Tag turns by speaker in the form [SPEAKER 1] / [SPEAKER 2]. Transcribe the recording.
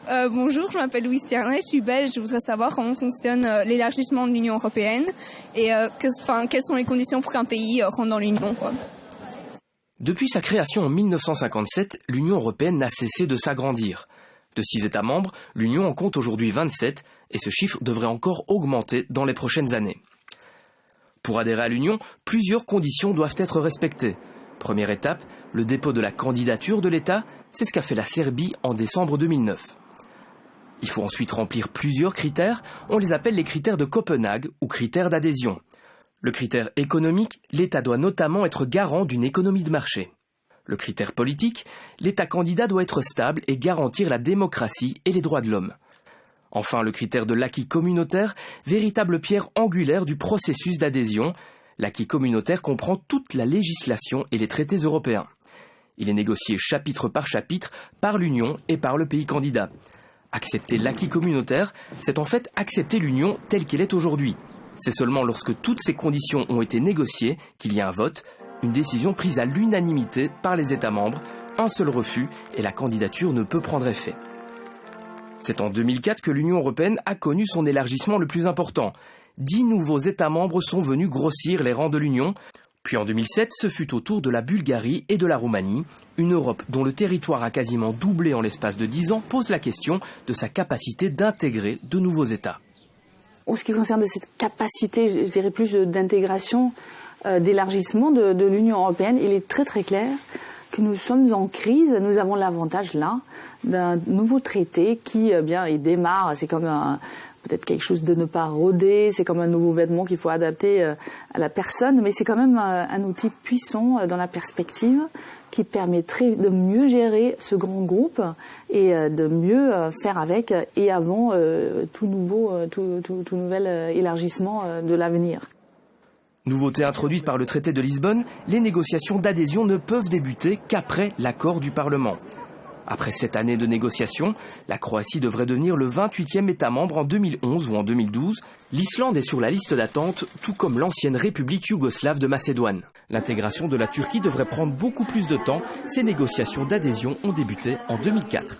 [SPEAKER 1] Bonjour, je m'appelle Louise Tiernet, je suis belge. Je voudrais savoir comment fonctionne l'élargissement de l'Union européenne et quelles sont les conditions pour qu'un pays rentre dans l'Union, quoi.
[SPEAKER 2] Depuis sa création en 1957, l'Union européenne n'a cessé de s'agrandir. De 6 États membres, l'Union en compte aujourd'hui 27 et ce chiffre devrait encore augmenter dans les prochaines années. Pour adhérer à l'Union, plusieurs conditions doivent être respectées. Première étape, le dépôt de la candidature de l'État, c'est ce qu'a fait la Serbie en décembre 2009. Il faut ensuite remplir plusieurs critères, on les appelle les critères de Copenhague ou critères d'adhésion. Le critère économique, l'État doit notamment être garant d'une économie de marché. Le critère politique, l'État candidat doit être stable et garantir la démocratie et les droits de l'homme. Enfin, le critère de l'acquis communautaire, véritable pierre angulaire du processus d'adhésion. L'acquis communautaire comprend toute la législation et les traités européens. Il est négocié chapitre par chapitre par l'Union et par le pays candidat. Accepter l'acquis communautaire, c'est en fait accepter l'Union telle qu'elle est aujourd'hui. C'est seulement lorsque toutes ces conditions ont été négociées qu'il y a un vote, une décision prise à l'unanimité par les États membres, un seul refus et la candidature ne peut prendre effet. C'est en 2004 que l'Union européenne a connu son élargissement le plus important. 10 nouveaux États membres sont venus grossir les rangs de l'Union. Puis en 2007, ce fut au tour de la Bulgarie et de la Roumanie. Une Europe dont le territoire a quasiment doublé en l'espace de 10 ans pose la question de sa capacité d'intégrer de nouveaux États.
[SPEAKER 3] En ce qui concerne cette capacité, je dirais plus d'intégration, d'élargissement de l'Union européenne, il est très très clair que nous sommes en crise. Nous avons l'avantage là d'un nouveau traité qui, il démarre, c'est comme peut-être quelque chose de ne pas rodé, c'est comme un nouveau vêtement qu'il faut adapter à la personne, mais c'est quand même un outil puissant dans la perspective qui permettrait de mieux gérer ce grand groupe et de mieux faire avec et avant tout nouvel élargissement de l'avenir.
[SPEAKER 2] Nouveauté introduite par le traité de Lisbonne, les négociations d'adhésion ne peuvent débuter qu'après l'accord du Parlement. Après 7 années de négociations, la Croatie devrait devenir le 28e État membre en 2011 ou en 2012. L'Islande est sur la liste d'attente, tout comme l'ancienne République yougoslave de Macédoine. L'intégration de la Turquie devrait prendre beaucoup plus de temps. Ces négociations d'adhésion ont débuté en 2004.